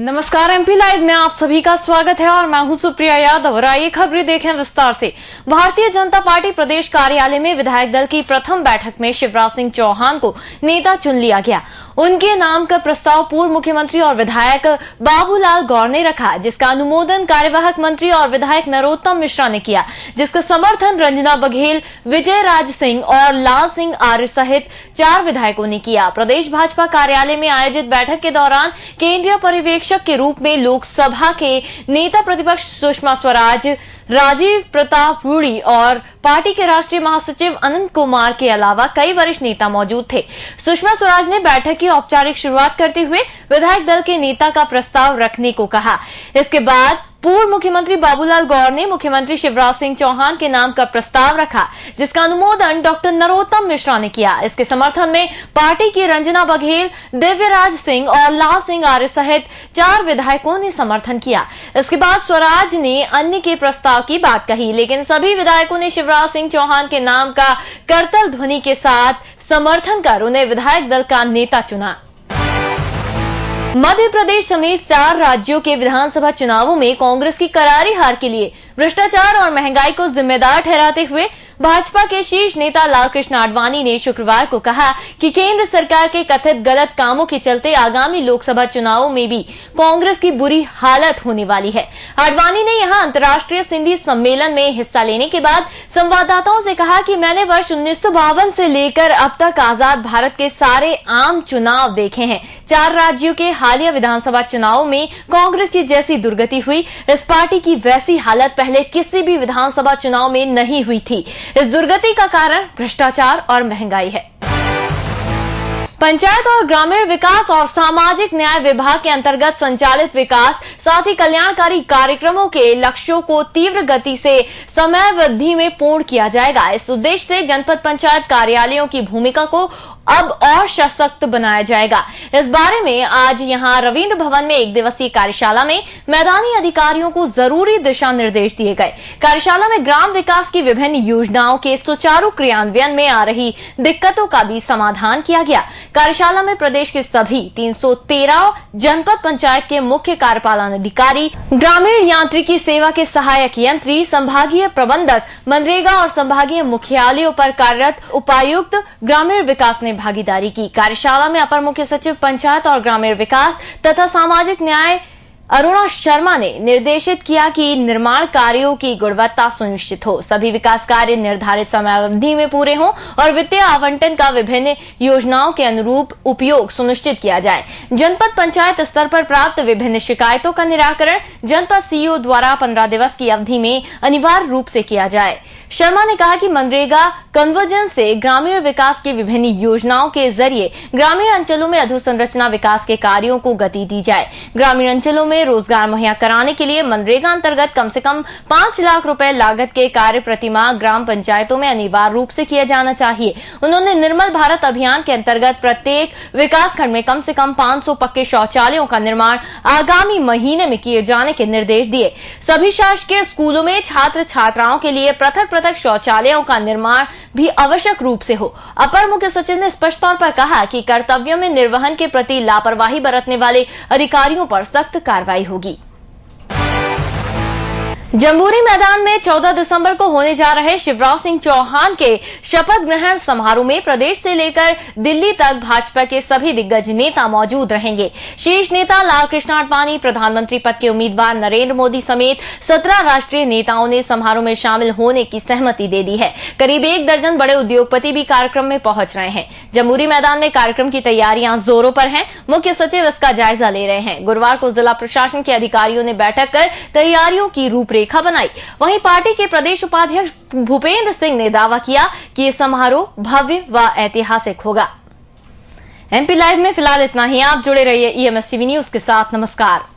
नमस्कार, MP live में आप सभी का स्वागत है और मैं हूं सुप्रिया यादव। और आइए खबरें देखें विस्तार से। भारतीय जनता पार्टी प्रदेश कार्यालय में विधायक दल की प्रथम बैठक में शिवराज सिंह चौहान को नेता चुन लिया गया। उनके नाम का प्रस्ताव पूर्व मुख्यमंत्री और विधायक बाबूलाल गौर ने रखा, जिसका अनुमोदन कार्यवाहक मंत्री और विधायक नरोत्तम मिश्रा ने किया, जिसका समर्थन रंजना बघेल, विजय राज सिंह और लाल सिंह आर्य सहित 4 विधायकों ने किया। प्रदेश भाजपा कार्यालय में आयोजित बैठक के दौरान केंद्रीय पर्यवेक्षक के रूप में लोकसभा के नेता प्रतिपक्ष सुषमा स्वराज, राजीव प्रताप रूडी और पार्टी के राष्ट्रीय महासचिव अनंत कुमार के अलावा कई वरिष्ठ नेता मौजूद थे। सुषमा स्वराज ने बैठक की औपचारिक शुरुआत करते हुए विधायक दल के नेता का प्रस्ताव रखने को कहा। इसके बाद पूर्व मुख्यमंत्री बाबूलाल गौर ने मुख्यमंत्री शिवराज सिंह चौहान के नाम का प्रस्ताव रखा, जिसका अनुमोदन डॉक्टर नरोत्तम मिश्रा ने किया। इसके समर्थन में पार्टी की रंजना बघेल, दिव्यराज सिंह और लाल सिंह आर्य सहित 4 विधायकों ने समर्थन किया। इसके बाद स्वराज ने अन्य के प्रस्ताव की बात कही, लेकिन सभी विधायकों ने शिवराज सिंह चौहान के नाम का करतल ध्वनि के साथ समर्थन कर उन्हें विधायक दल का नेता चुना। मध्य प्रदेश समेत 4 राज्यों के विधानसभा चुनावों में कांग्रेस की करारी हार के लिए भ्रष्टाचार और महंगाई को जिम्मेदार ठहराते हुए भाजपा के शीर्ष नेता लालकृष्ण आडवाणी ने शुक्रवार को कहा कि केंद्र सरकार के कथित गलत कामों के चलते आगामी लोकसभा चुनावों में भी कांग्रेस की बुरी हालत होने वाली है। आडवाणी ने यहां अंतर्राष्ट्रीय सिंधी सम्मेलन में हिस्सा लेने के बाद संवाददाताओं से कहा कि मैंने वर्ष 1952 से लेकर अब तक आजाद भारत के सारे आम चुनाव देखे हैं। 4 राज्यों के हालिया विधानसभा चुनावों में कांग्रेस की जैसी दुर्गति हुई, इस पार्टी की वैसी हालत पहले किसी भी विधानसभा चुनाव में नहीं हुई थी। इस दुर्गति का कारण भ्रष्टाचार और महंगाई है। पंचायत और ग्रामीण विकास और सामाजिक न्याय विभाग के अंतर्गत संचालित विकास साथ ही कल्याणकारी कार्यक्रमों के लक्ष्यों को तीव्र गति से समयावधि में पूर्ण किया जाएगा। इस उद्देश्य से जनपद पंचायत कार्यालयों की भूमिका को अब और सशक्त बनाया जाएगा। इस बारे में आज यहां रविंद्र भवन में 1 दिवसीय कार्यशाला में मैदानी अधिकारियों को जरूरी दिशा निर्देश दिए गए। कार्यशाला में ग्राम विकास की विभिन्न योजनाओं के सुचारू क्रियान्वयन में आ रही दिक्कतों का भी समाधान किया गया। कार्यशाला में प्रदेश के सभी 313 जनपद पंचायत के मुख्य कार्यपालन अधिकारी, ग्रामीण यांत्रिकी सेवा के सहायक यंत्री, संभागीय प्रबंधक, मनरेगा और संभागीय मुख्यालयों पर कार्यरत उपायुक्त ग्रामीण विकास ने भागीदारी की। कार्यशाला में अपर मुख्य सचिव पंचायत और ग्रामीण विकास तथा सामाजिक न्याय अरुणा शर्मा ने निर्देशित किया कि निर्माण कार्यों की गुणवत्ता सुनिश्चित हो, सभी विकास कार्य निर्धारित समयावधि में पूरे हों और वित्तीय आवंटन का विभिन्न योजनाओं के अनुरूप उपयोग सुनिश्चित किया जाए। जनपद पंचायत स्तर पर प्राप्त विभिन्न शिकायतों का निराकरण जनपद सीईओ द्वारा 15 दिवस की अवधि में अनिवार्य रूप से किया जाए। शर्मा ने कहा कि मनरेगा कन्वर्जेंस से ग्रामीण विकास की विभिन्न योजनाओं के जरिए ग्रामीण अंचलों में अधोसंरचना विकास के कार्यों को गति दी जाए। ग्रामीण अंचलों में रोजगार मुहैया कराने के लिए मनरेगा अंतर्गत कम से कम 5 लाख रुपए लागत के कार्य प्रतिमाह ग्राम पंचायतों में अनिवार्य रूप से किया जाना चाहिए। उन्होंने निर्मल भारत अभियान के अंतर्गत प्रत्येक विकास खंड में कम से कम 500 पक्के शौचालयों का निर्माण आगामी महीने में किए जाने के निर्देश दिए। सभी शासकीय स्कूलों में छात्र छात्राओं के लिए पृथक शौचालयों का निर्माण भी आवश्यक रूप से हो। अपर मुख्य सचिव ने स्पष्ट तौर पर कहा कि कर्तव्यों में निर्वहन के प्रति लापरवाही बरतने वाले अधिकारियों पर सख्त कार्रवाई होगी। जम्बूरी मैदान में 14 दिसंबर को होने जा रहे शिवराज सिंह चौहान के शपथ ग्रहण समारोह में प्रदेश से लेकर दिल्ली तक भाजपा के सभी दिग्गज नेता मौजूद रहेंगे। शीर्ष नेता लालकृष्ण आडवाणी, प्रधानमंत्री पद के उम्मीदवार नरेंद्र मोदी समेत 17 राष्ट्रीय नेताओं ने समारोह में शामिल होने की सहमति दे दी है। करीब 1 दर्जन बड़े उद्योगपति भी कार्यक्रम में पहुंच रहे हैं। जम्बूरी मैदान में कार्यक्रम की तैयारियां जोरों पर हैं। मुख्य सचिव इसका जायजा ले रहे हैं। गुरुवार को जिला प्रशासन के अधिकारियों ने बैठक कर तैयारियों की रूपरेखा बनाई। वहीं पार्टी के प्रदेश उपाध्यक्ष भूपेंद्र सिंह ने दावा किया कि ये समारोह भव्य व ऐतिहासिक होगा। एमपी लाइव में फिलहाल इतना ही। आप जुड़े रहिए ईएमएस टीवी न्यूज के साथ। नमस्कार।